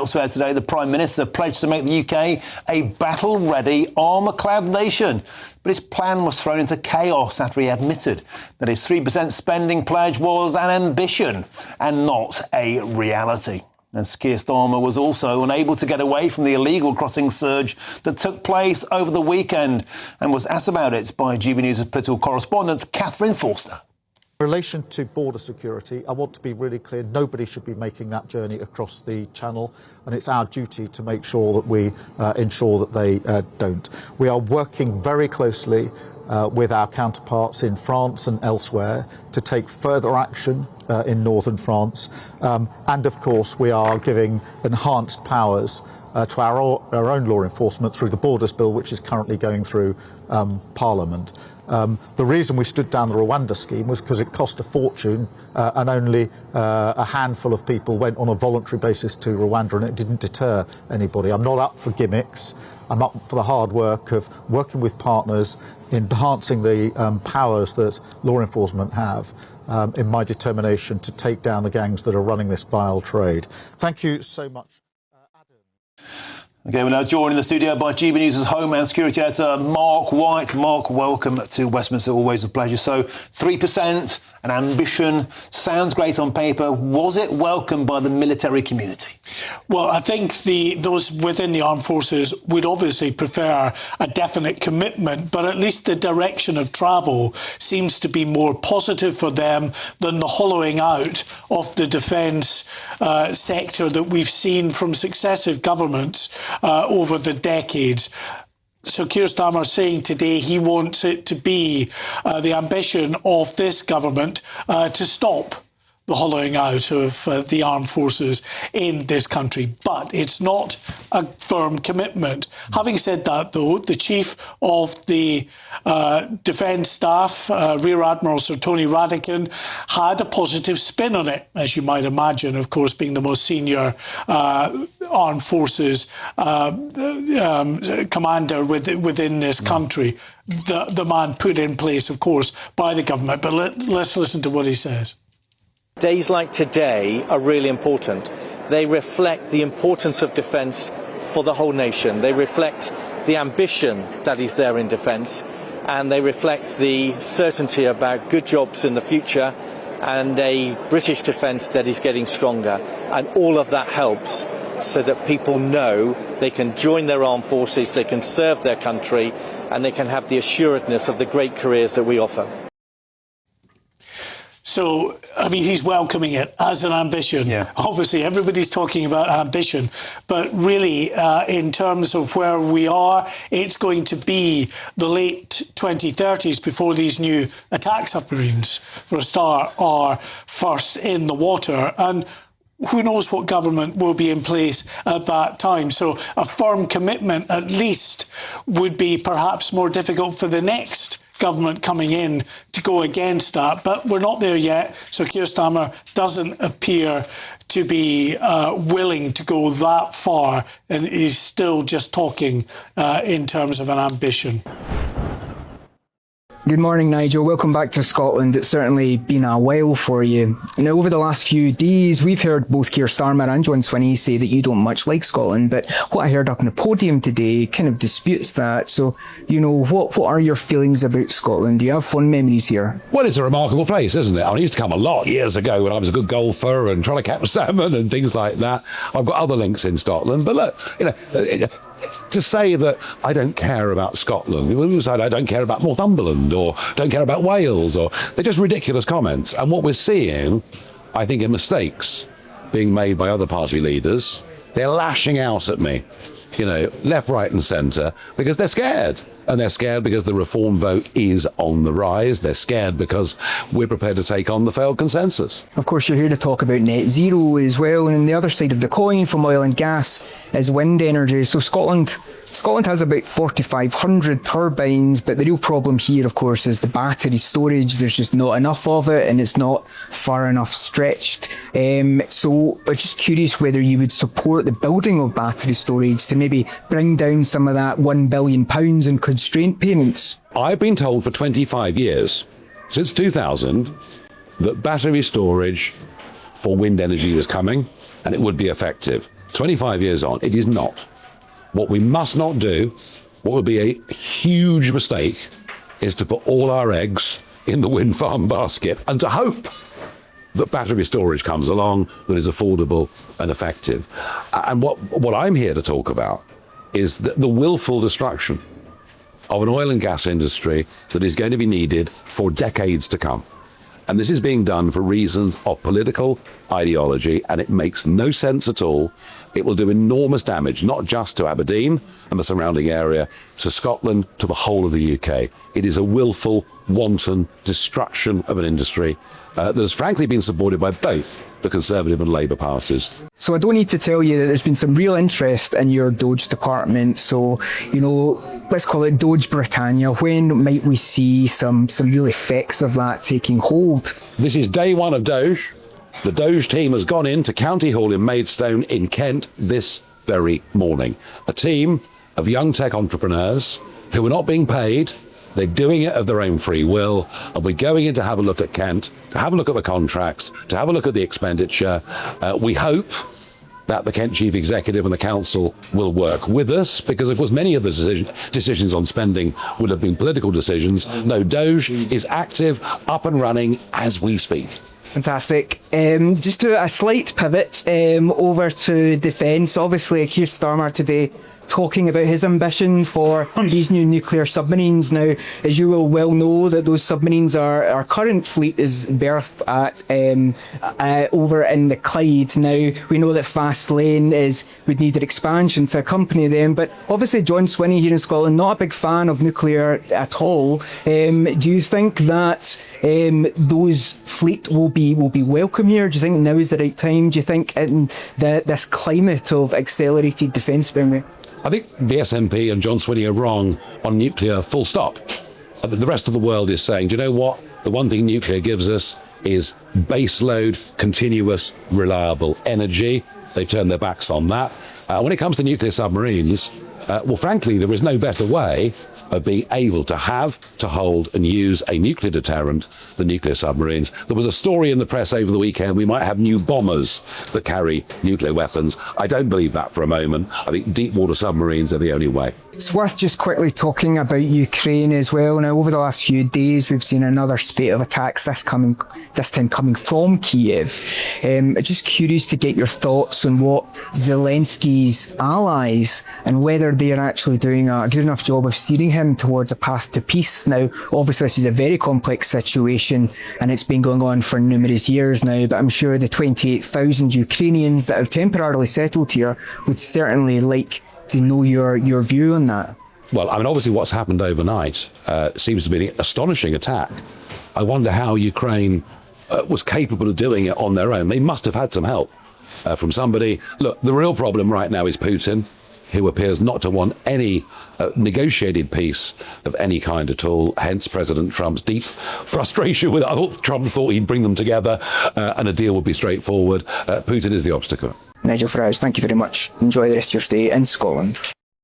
Elsewhere today, the Prime Minister pledged to make the UK a battle-ready, armour-clad nation. But his plan was thrown into chaos after he admitted that his 3% spending pledge was an ambition and not a reality. And Keir Starmer was also unable to get away from the illegal crossing surge that took place over the weekend and was asked about it by GB News' political correspondent Catherine Forster. In relation to border security, I want to be really clear, nobody should be making that journey across the channel, and it's our duty to make sure that we ensure that they don't. We are working very closely with our counterparts in France and elsewhere to take further action in northern France, and of course we are giving enhanced powers to our own law enforcement through the Borders Bill, which is currently going through Parliament. The reason we stood down the Rwanda scheme was because it cost a fortune and only a handful of people went on a voluntary basis to Rwanda, and it didn't deter anybody. I'm not up for gimmicks. I'm up for the hard work of working with partners, enhancing the powers that law enforcement have in my determination to take down the gangs that are running this vile trade. Thank you so much. OK, we're now joined in the studio by GB News' Home and Security Editor, Mark White. Mark, welcome to Westminster. Always a pleasure. So, 3%, an ambition, sounds great on paper. Was it welcomed by the military community? Well, I think those within the armed forces would obviously prefer a definite commitment, but at least the direction of travel seems to be more positive for them than the hollowing out of the defence sector that we've seen from successive governments over the decades. So Keir Starmer saying today he wants it to be the ambition of this government to stop the hollowing out of the armed forces in this country. But it's not a firm commitment. Having said that, though, the chief of the Defence Staff, Rear Admiral Sir Tony Radakin, had a positive spin on it, as you might imagine, of course, being the most senior armed forces commander within this country. The man put in place, of course, by the government. But let's listen to what he says. Days like today are really important. They reflect the importance of defence for the whole nation. They reflect the ambition that is there in defence, and they reflect the certainty about good jobs in the future and a British defence that is getting stronger. And all of that helps so that people know they can join their armed forces, they can serve their country, and they can have the assuredness of the great careers that we offer. So, I mean, he's welcoming it as an ambition. Yeah. Obviously, everybody's talking about ambition, but really, in terms of where we are, it's going to be the late 2030s before these new attack submarines, for a start, are first in the water. And who knows what government will be in place at that time. So a firm commitment, at least, would be perhaps more difficult for the next government coming in to go against that. But we're not there yet. So Keir Starmer doesn't appear to be willing to go that far, and is still just talking in terms of an ambition. Good morning, Nigel. Welcome back to Scotland. It's certainly been a while for you. Now, over the last few days, we've heard both Keir Starmer and John Swinney say that you don't much like Scotland, but what I heard up on the podium today kind of disputes that. So, you know, what are your feelings about Scotland? Do you have fond memories here? Well, it's a remarkable place, isn't it? I used to come a lot years ago when I was a good golfer and trying to catch salmon and things like that. I've got other links in Scotland, but look, you know, to say that I don't care about Scotland, people say I don't care about Northumberland or don't care about Wales, or they're just ridiculous comments. And what we're seeing, I think, are mistakes being made by other party leaders. They're lashing out at me, you know, left, right and centre, because they're scared. And they're scared because the reform vote is on the rise. They're scared because we're prepared to take on the failed consensus. Of course, you're here to talk about net zero as well. And on the other side of the coin from oil and gas is wind energy. So Scotland has about 4,500 turbines, but the real problem here, of course, is the battery storage. There's just not enough of it, and it's not far enough stretched. So I'm just curious whether you would support the building of battery storage to maybe bring down some of that £1 billion in constraint payments. I've been told for 25 years, since 2000, that battery storage for wind energy was coming and it would be effective. 25 years on, it is not. What we must not do, what would be a huge mistake, is to put all our eggs in the wind farm basket and to hope that battery storage comes along that is affordable and effective. And what I'm here to talk about is the willful destruction of an oil and gas industry that is going to be needed for decades to come. And this is being done for reasons of political ideology, and it makes no sense at all. It will do enormous damage, not just to Aberdeen and the surrounding area, to Scotland, to the whole of the UK. It is a willful, wanton destruction of an industry that has frankly been supported by both the Conservative and Labour parties. So I don't need to tell you that there's been some real interest in your Doge department. So, you know, let's call it Doge Britannia. When might we see some real effects of that taking hold? This is day one of Doge. The Doge team has gone into County Hall in Maidstone in Kent this very morning. A team of young tech entrepreneurs who are not being paid. They're doing it of their own free will, and we're going in to have a look at Kent, to have a look at the contracts, to have a look at the expenditure. We hope that the Kent Chief Executive and the Council will work with us, because of course many of the decisions on spending would have been political decisions. No, Doge is active, up and running as we speak. Fantastic. Just do a slight pivot over to defence. Obviously, Keir Starmer today talking about his ambition for these new nuclear submarines. Now, as you will well know, that those submarines our current fleet is berthed at over in the Clyde. Now, we know that Fast Lane would need an expansion to accompany them, but obviously John Swinney here in Scotland, not a big fan of nuclear at all. Do you think that those fleet will be welcome here? Do you think now is the right time? Do you think in this climate of accelerated defence spending? I think the SNP and John Swinney are wrong on nuclear, full stop. The rest of the world is saying, do you know what? The one thing nuclear gives us is baseload, continuous, reliable energy. They've turned their backs on that. When it comes to nuclear submarines, well, frankly, there is no better way of being able to have, to hold and use a nuclear deterrent than nuclear submarines. There was a story in the press over the weekend, we might have new bombers that carry nuclear weapons. I don't believe that for a moment. I think deep water submarines are the only way. It's worth just quickly talking about Ukraine as well. Now, over the last few days, we've seen another spate of attacks, this time coming from Kiev. Just curious to get your thoughts on what Zelensky's allies and whether they are actually doing a good enough job of steering him towards a path to peace. Now, obviously, this is a very complex situation and it's been going on for numerous years now, but I'm sure the 28,000 Ukrainians that have temporarily settled here would certainly like to know your view on that. Well, I mean, obviously what's happened overnight seems to be an astonishing attack. I wonder how Ukraine was capable of doing it on their own. They must have had some help from somebody. Look, the real problem right now is Putin, who appears not to want any negotiated peace of any kind at all, hence President Trump's deep frustration with it. I thought Trump thought he'd bring them together and a deal would be straightforward. Putin is the obstacle. Nigel Farage, thank you very much. Enjoy the rest of your stay in Scotland.